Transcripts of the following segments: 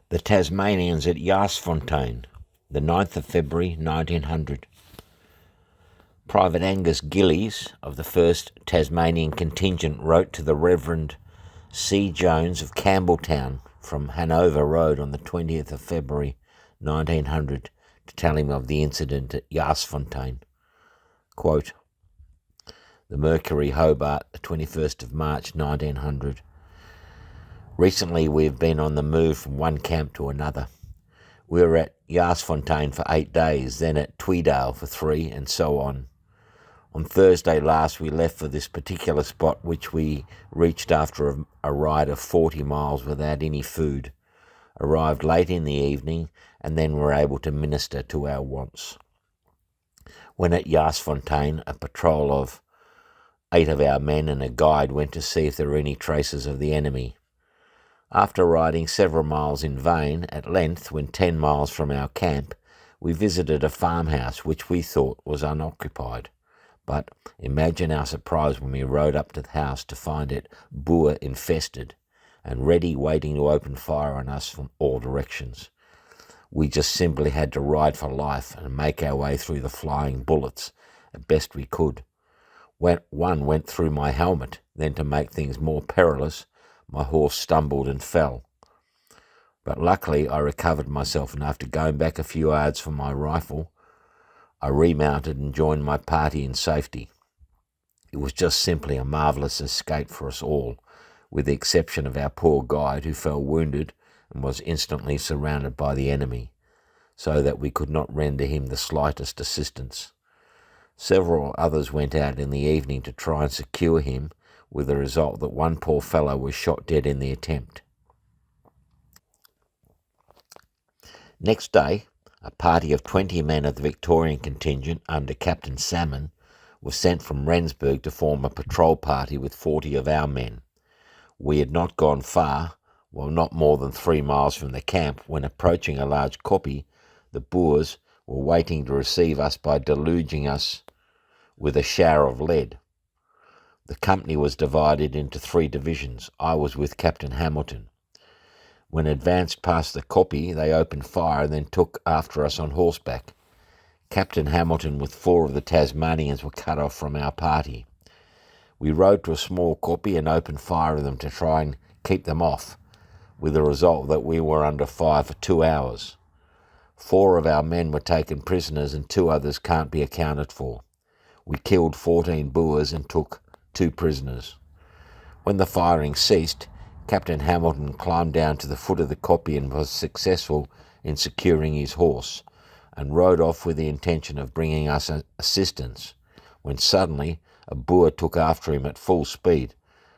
The Tasmanians at Yarsfontein, the 9th of February 1900. Private Angus Gillies of the 1st Tasmanian Contingent wrote to the Reverend C. Jones of Campbelltown from Hanover Road on the 20th of February 1900 to tell him of the incident at Yarsfontein. Quote, the Mercury, Hobart, the 21st of March 1900. Recently we have been on the move from one camp to another. We were at Yarsfontein for 8 days, then at Tweedale for 3, and so on. On Thursday last we left for this particular spot, which we reached after a ride of 40 miles without any food. Arrived late in the evening, and then were able to minister to our wants. When at Yarsfontein, a patrol of 8 of our men and a guide went to see if there were any traces of the enemy. After riding several miles in vain, at length, when 10 miles from our camp, we visited a farmhouse which we thought was unoccupied. But imagine our surprise when we rode up to the house to find it Boer infested and ready, waiting to open fire on us from all directions. We just simply had to ride for life and make our way through the flying bullets as best we could. One went through my helmet, then to make things more perilous, my horse stumbled and fell. But luckily I recovered myself, and after going back a few yards for my rifle, I remounted and joined my party in safety. It was just simply a marvellous escape for us all, with the exception of our poor guide, who fell wounded and was instantly surrounded by the enemy, so that we could not render him the slightest assistance. Several others went out in the evening to try and secure him, with the result that one poor fellow was shot dead in the attempt. Next day, a party of 20 men of the Victorian contingent under Captain Salmon was sent from Rensburg to form a patrol party with 40 of our men. We had not gone far, well, not more than 3 miles from the camp, when approaching a large koppie, the Boers were waiting to receive us by deluging us with a shower of lead. The company was divided into 3 divisions. I was with Captain Hamilton. When advanced past the koppie, they opened fire and then took after us on horseback. Captain Hamilton with 4 of the Tasmanians were cut off from our party. We rode to a small koppie and opened fire on them to try and keep them off, with the result that we were under fire for 2 hours. 4 of our men were taken prisoners and 2 others can't be accounted for. We killed 14 Boers and took 2 prisoners. When the firing ceased, Captain Hamilton climbed down to the foot of the koppie and was successful in securing his horse, and rode off with the intention of bringing us assistance, when suddenly a Boer took after him at full speed,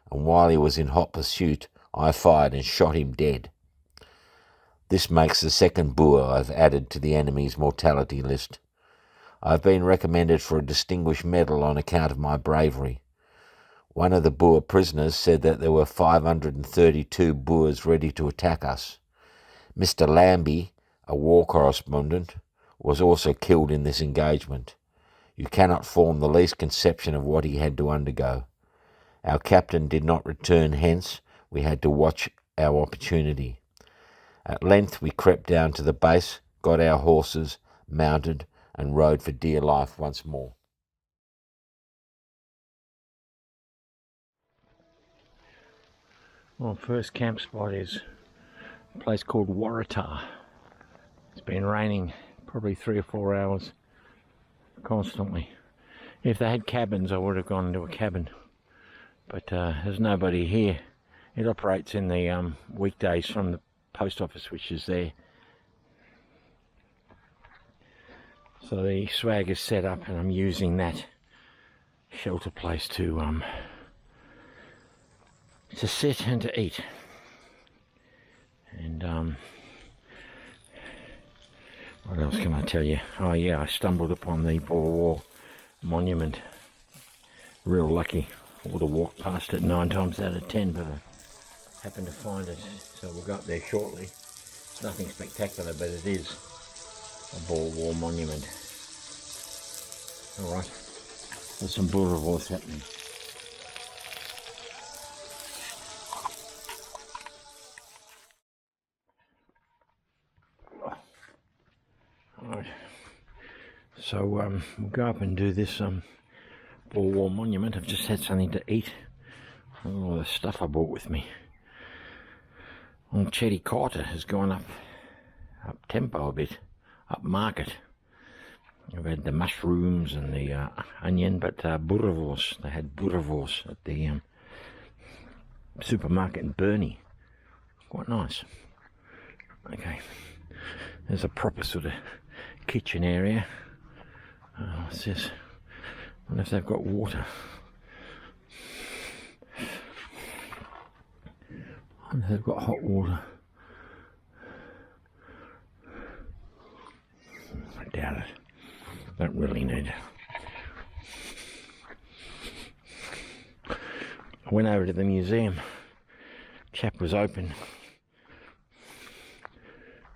and while he was in hot pursuit, I fired and shot him dead. This makes the 2nd Boer I've added to the enemy's mortality list. I've been recommended for a distinguished medal on account of my bravery. One of the Boer prisoners said that there were 532 Boers ready to attack us. Mr. Lambie, a war correspondent, was also killed in this engagement. You cannot form the least conception of what he had to undergo. Our captain did not return, hence we had to watch our opportunity. At length we crept down to the base, got our horses, mounted, and rode for dear life once more. Well, first camp spot is a place called Waratah. It's been raining probably 3 or 4 hours constantly. If they had cabins, I would have gone into a cabin, but there's nobody here. It operates in the weekdays from the post office, which is there. So the swag is set up, and I'm using that shelter place to sit and to eat. And what else can I tell you? Oh yeah, I stumbled upon the Boer War monument. Real lucky. I would have walked past it 9 times out of 10, but I happened to find it. So we'll go up there shortly. It's nothing spectacular, but it is a Boer War monument. Alright, there's some Boer Wars happening. So we'll go up and do this Boer War monument. I've just had something to eat. All the stuff I brought with me. Old Chetty Carter has gone up tempo a bit, up market. I've had the mushrooms and the onion, but boerewors. They had boerewors at the supermarket in Burnie. Quite nice. Okay, there's a proper sort of kitchen area. What's this? I wonder if they've got water. I wonder if they've got hot water. I doubt it. Don't really need it. I went over to the museum. Chap was open.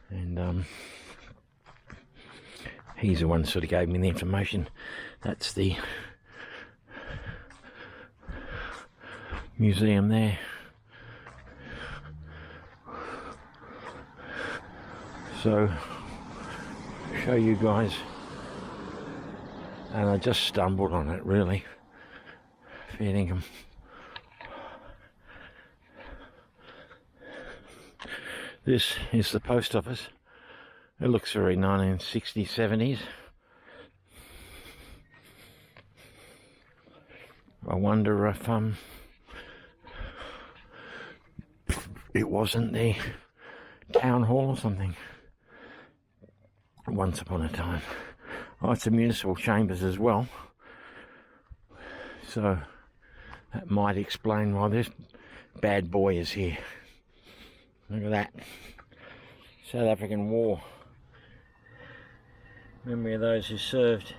And he's the one who sort of gave me the information. That's the museum there. So, show you guys. And I just stumbled on it, really. Fair dinkum. This is the post office. It looks very 1960s, 70s. I wonder if it wasn't the town hall or something once upon a time. Oh, it's the municipal chambers as well, so that might explain why this bad boy is here. Look at that. South African War. Memory of those who served.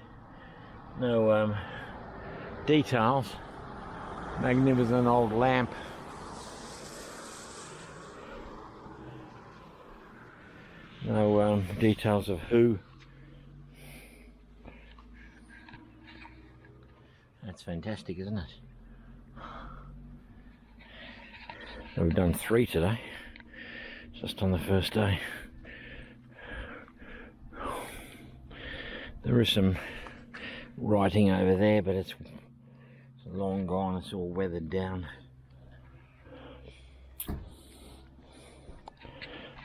No details. Magnificent old lamp. No details of who. That's fantastic, isn't it? So we've done 3 today, just on the first day. There is some writing over there, but it's long gone, it's all weathered down.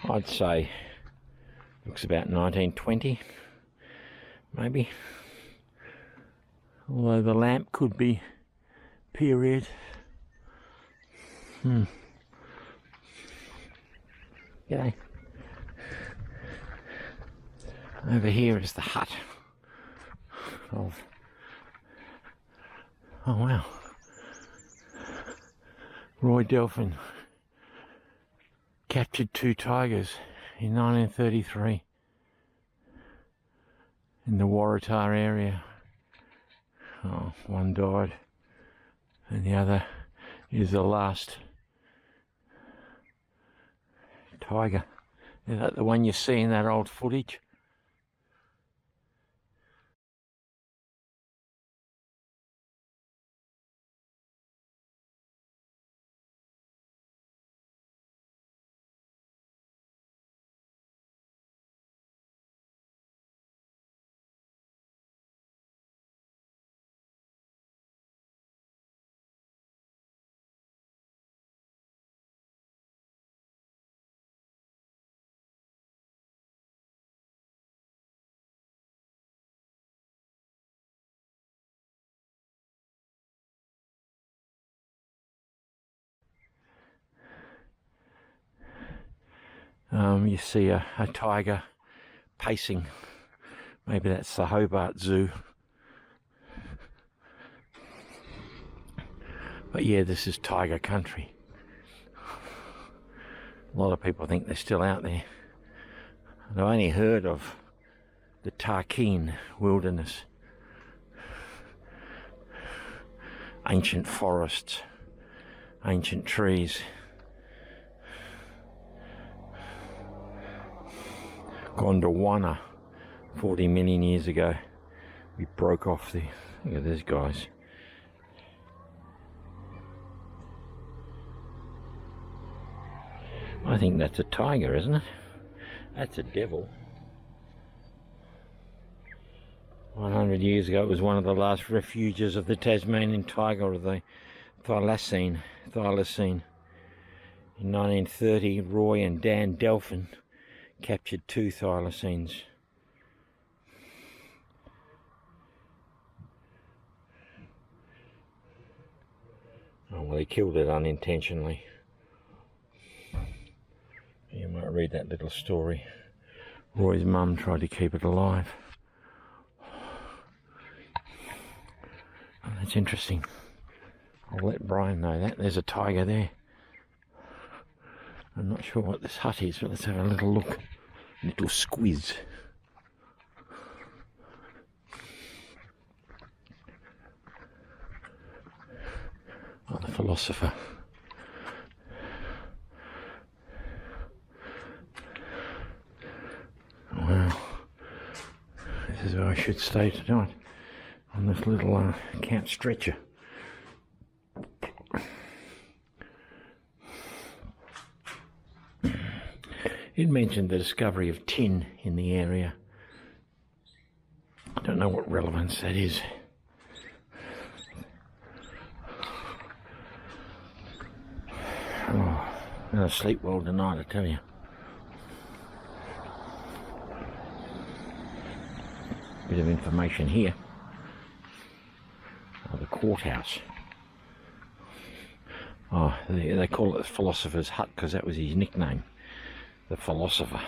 I'd say looks about 1920, maybe. Although the lamp could be period. G'day. Over here is the hut of... Oh wow. Roy Delphin captured 2 tigers in 1933 in the Waratah area. Oh, one died, and the other is the last tiger. Is that the one you see in that old footage? You see a tiger pacing. Maybe that's the Hobart Zoo. But yeah, this is tiger country. A lot of people think they're still out there. I've only heard of the Tarkine wilderness. Ancient forests, ancient trees. Gondwana, 40 million years ago. We broke off the... Look at these guys. I think that's a tiger, isn't it? That's a devil. 100 years ago, it was one of the last refuges of the Tasmanian tiger, or the thylacine. In 1930, Roy and Dan Delphin captured 2 thylacines. Oh, well, he killed it unintentionally. You might read that little story. Roy's mum tried to keep it alive. Oh, that's interesting. I'll let Brian know that. There's a tiger there. I'm not sure what this hut is, but let's have a little look. Little squiz. Oh, the philosopher. Wow. This is where I should stay tonight. On this little camp stretcher. It mentioned the discovery of tin in the area. I don't know what relevance that is. Oh, I'm going to sleep well tonight, I tell you. Bit of information here. Oh, the courthouse. Oh, they call it the philosopher's hut because that was his nickname. The philosopher.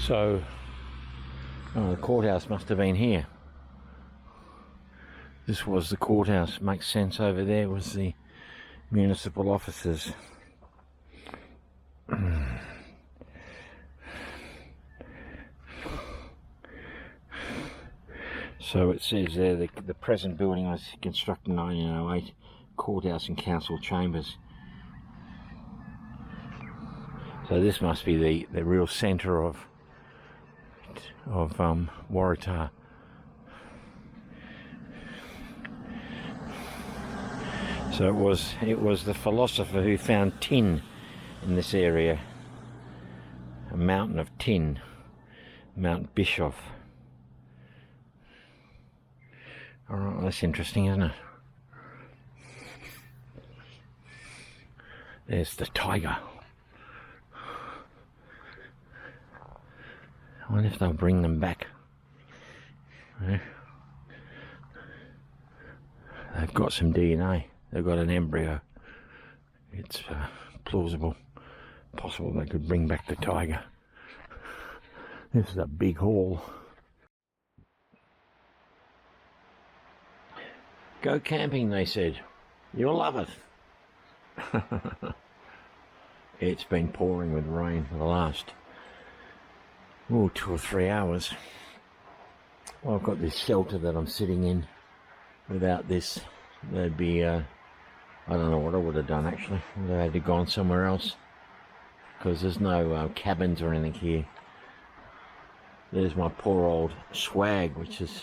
So, the courthouse must have been here. This was the courthouse. Makes sense. Over there was the municipal offices. So it says there the present building was constructed in 1908, courthouse and council chambers. So this must be the real centre of Waratah. So it was the philosopher who found tin in this area, a mountain of tin, Mount Bischoff. All right, well, that's interesting, isn't it? There's the tiger. I wonder if they'll bring them back. Yeah. They've got some DNA. They've got an embryo. It's plausible, possible they could bring back the tiger. This is a big hall. Go camping, they said. You'll love it. It's been pouring with rain for the last 2 or 3 hours. Well, I've got this shelter that I'm sitting in. Without this, there'd be, I don't know what I would have done actually. I would have had to gone somewhere else. Because there's no cabins or anything here. There's my poor old swag, which is,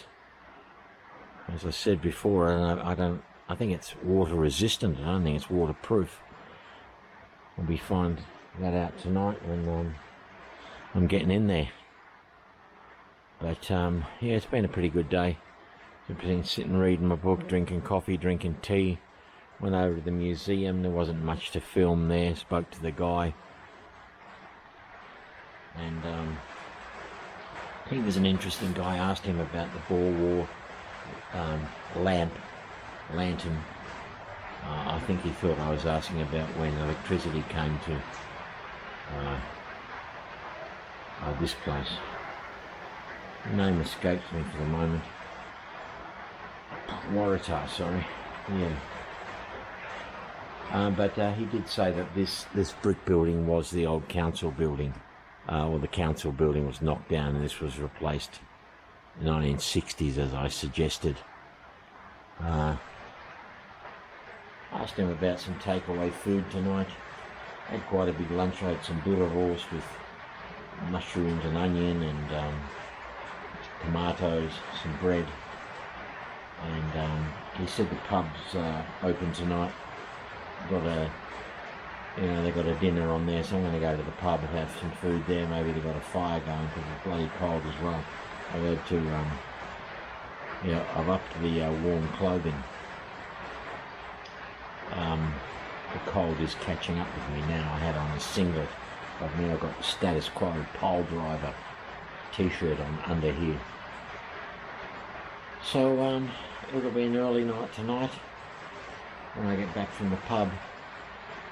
as I said before, I think it's water resistant. I don't think it's waterproof. I'll be finding that out tonight when I'm getting in there. But yeah, it's been a pretty good day. I've been sitting reading my book, drinking coffee, drinking tea. Went over to the museum. There wasn't much to film there. Spoke to the guy, and he was an interesting guy. Asked him about the Boer War lantern. I think he thought I was asking about when electricity came to this place. The name escapes me for the moment. Waratah, sorry. Yeah. But he did say that this brick building was the old council building. Well, the council building was knocked down and this was replaced in the 1960s, as I suggested. Asked him about some takeaway food tonight. Had quite a big lunch. I had some boerewors with mushrooms and onion and tomatoes, some bread. and he said the pub's open tonight. They got a dinner on there, so I'm going to go to the pub and have some food there. Maybe they've got a fire going because it's bloody cold as well. I've had to, I've upped the warm clothing. The cold is catching up with me now. I had on a singlet, but now I've got the status quo pole driver t-shirt on under here. So it'll be an early night tonight when I get back from the pub.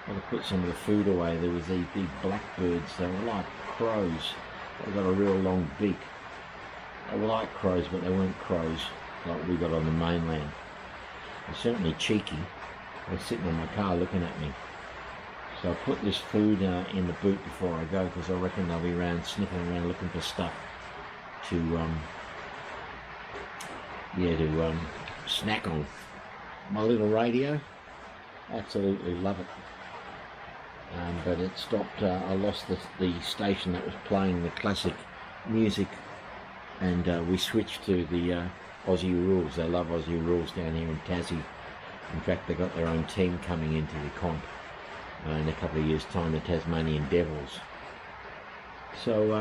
I've got to put some of the food away. There was these big blackbirds. They were like crows. They've got a real long beak. They were like crows, but they weren't crows like we got on the mainland. They're certainly cheeky. They're sitting in my car looking at me. So I put this food in the boot before I go, because I reckon they'll be around sniffing around looking for stuff to snack on. My little radio, absolutely love it. But it stopped. I lost the station that was playing the classic music, and we switched to the Aussie Rules. They love Aussie Rules down here in Tassie. In fact, they got their own team coming into the comp in a couple of years' time, the Tasmanian Devils. So,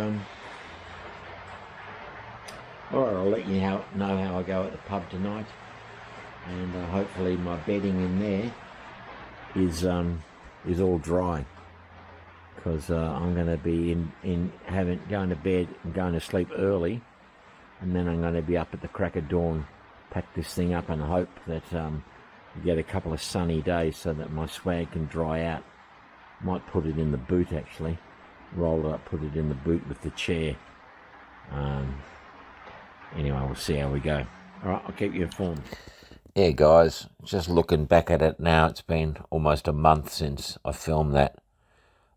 alright, I'll let you know how I go at the pub tonight, and hopefully my bedding in there is all dry, because I'm going to be going to bed and going to sleep early, and then I'm going to be up at the crack of dawn, pack this thing up, and hope that we get a couple of sunny days so that my swag can dry out. Might put it in the boot, actually, roll it up, put it in the boot with the chair. Anyway, we'll see how we go. Alright, I'll keep you informed. Yeah, guys, just looking back at it now, it's been almost a month since I filmed that.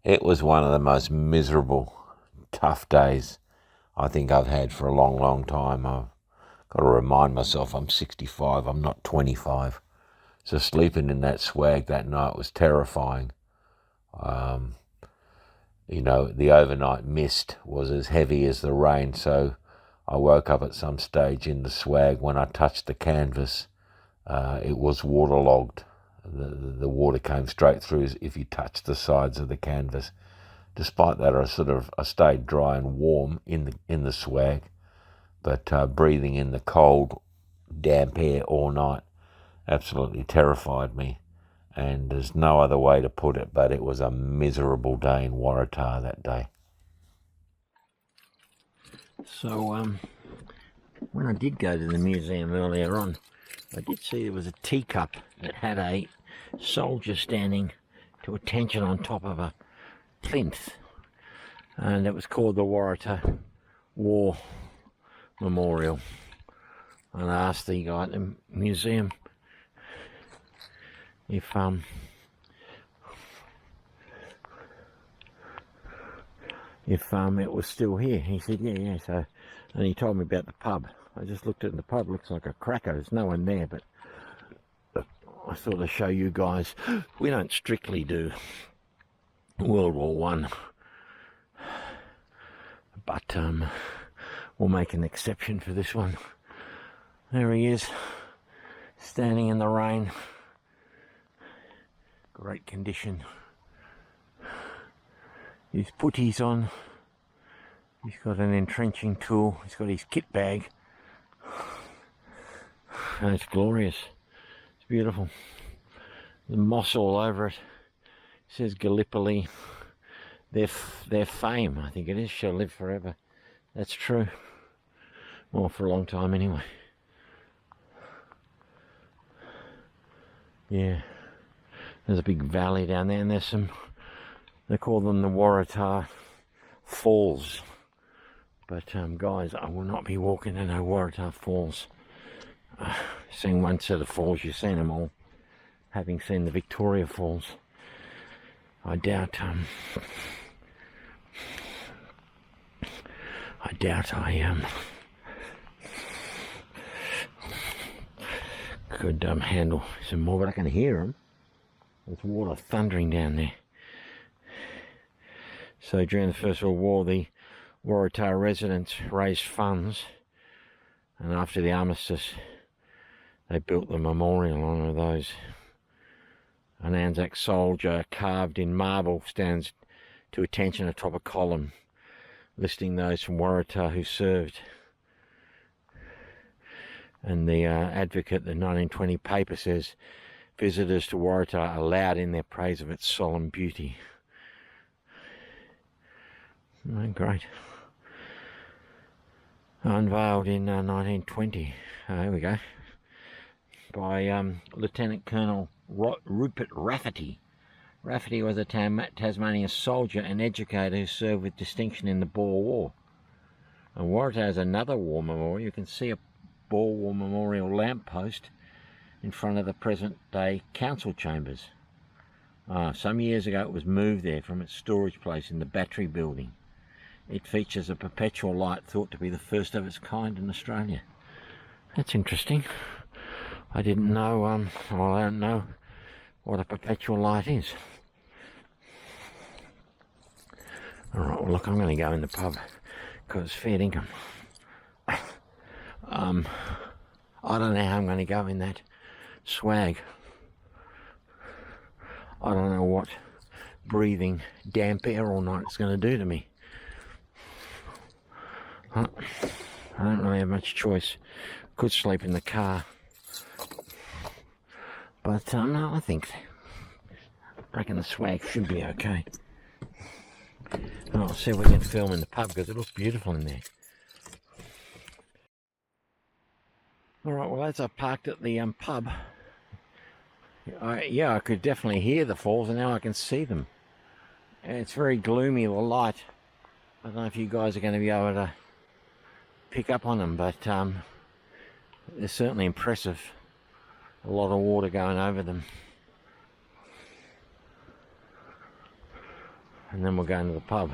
It was one of the most miserable, tough days I think I've had for a long, long time. I've got to remind myself I'm 65, I'm not 25. So sleeping in that swag that night was terrifying. The overnight mist was as heavy as the rain, so I woke up at some stage in the swag. When I touched the canvas, it was waterlogged. The water came straight through if you touched the sides of the canvas. Despite that, I stayed dry and warm in the swag, but breathing in the cold, damp air all night absolutely terrified me. And there's no other way to put it, but it was a miserable day in Waratah that day. So when I did go to the museum earlier on, I did see there was a teacup that had a soldier standing to attention on top of a plinth, and it was called the Waratah War Memorial. And I asked the guy at the museum if it was still here. He said yeah. So, and he told me about the pub. I just looked at the pub, looks like a cracker. There's no one there, but I thought I'd show you guys. We don't strictly do World War One, but we'll make an exception for this one. There he is, standing in the rain. Great condition. His puttees on. He's got an entrenching tool. He's got his kit bag. And it's glorious. It's beautiful. The moss all over it. It says Gallipoli. Their fame, I think it is, shall live forever. That's true. Well, for a long time anyway. Yeah. There's a big valley down there, and there's some, they call them the Waratah Falls. But guys, I will not be walking in no Waratah Falls. Seen one set of falls, you've seen them all. Having seen the Victoria Falls, I doubt I could handle some more, but I can hear them. There's water thundering down there. So during the First World War, the Waratah residents raised funds, and after the armistice, they built the memorial on one of those. An Anzac soldier carved in marble stands to attention atop a column, listing those from Waratah who served. And the advocate, the 1920 paper, says visitors to Waratah are loud in their praise of its solemn beauty. Oh, great. Unveiled in 1920. Here we go. By Lieutenant Colonel Rupert Rafferty. Rafferty was a Tasmanian soldier and educator who served with distinction in the Boer War. And Waratah has another war memorial. You can see a Boer War memorial lamppost in front of the present-day council chambers. Some years ago it was moved there from its storage place in the Battery building. It features a perpetual light thought to be the first of its kind in Australia. That's interesting. I didn't know, well, I don't know what a perpetual light is. Alright, well look, I'm going to go in the pub because it's fair income. I don't know how I'm going to go in that swag. I don't know what breathing damp air all night is going to do to me. I don't really have much choice. Could sleep in the car. But no, I reckon the swag should be okay. I'll see if we can film in the pub because it looks beautiful in there. Alright, well as I parked at the pub, I could definitely hear the falls and now I can see them. And it's very gloomy, the light. I don't know if you guys are going to be able to pick up on them, but they're certainly impressive. A lot of water going over them. And then we'll go into the pub.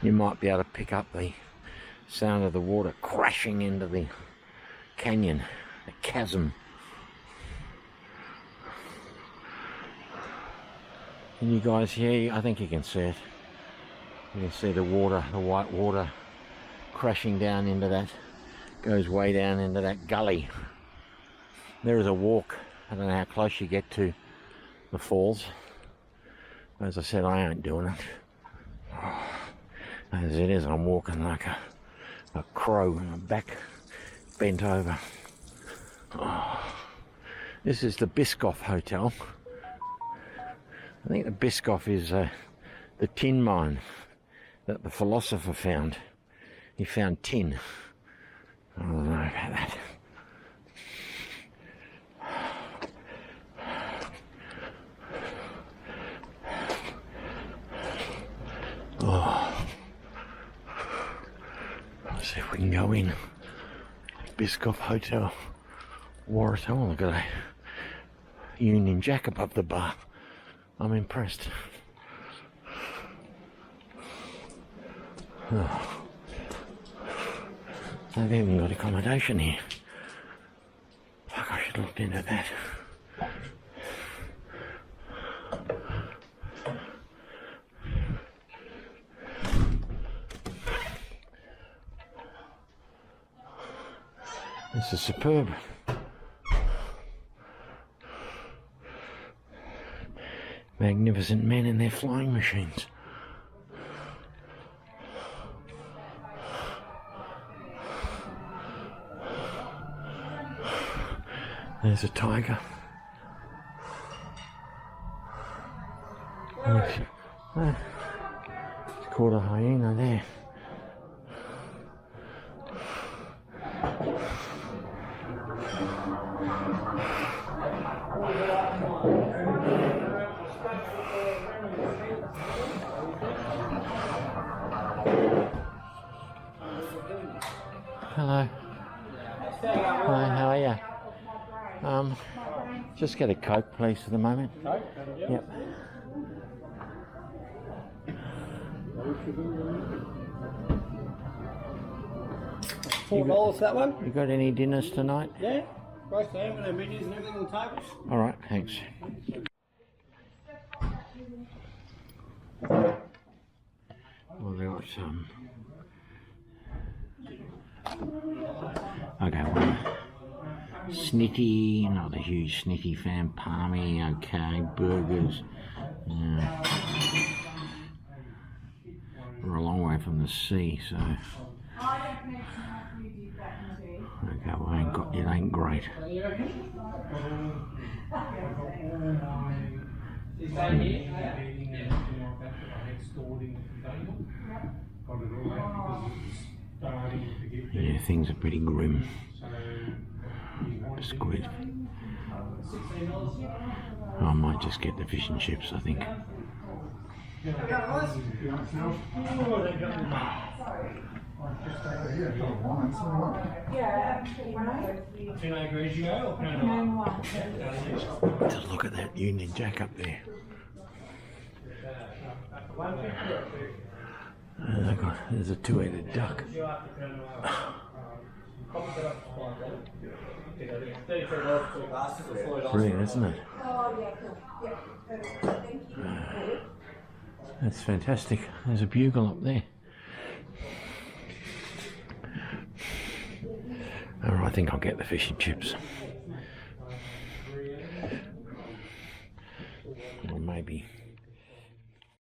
You might be able to pick up the sound of the water crashing into the canyon, the chasm. Can you guys hear? I think you can see it. You can see the water, the white water crashing down into that, goes way down into that gully. There is a walk. I don't know how close you get to the falls. As I said, I ain't doing it. As it is, I'm walking like a crow with my back bent over. This is the Biscoff Hotel. I think the Biscoff is the tin mine that the philosopher found. He found tin. I don't know about that. Let's see if we can go in. Biscoff Hotel, Waratah. Oh, look at that Union Jack above the bar. I'm impressed. They've even got accommodation here. Fuck, I should have looked into that. This is superb. Magnificent men in their flying machines. There's a tiger. It's caught a hyena there. Hello. Hi, how are you? Just get a Coke, please, for the moment. Coke? Yep. $4 that one? You got any dinners tonight? Yeah, both there with their menus and everything on tables. All right, thanks. Well, there was Okay, well, Snitty, not a huge Snitty fan. Palmy, okay. Burgers. We're a long way from the sea, so. Okay, well, it ain't great. Yeah, things are pretty grim. Squid. I might just get the fish and chips, I think. Just look at that Union Jack up there. There's a two-headed duck. Brilliant, isn't it? That's fantastic. There's a bugle up there. I think I'll get the fish and chips. Or maybe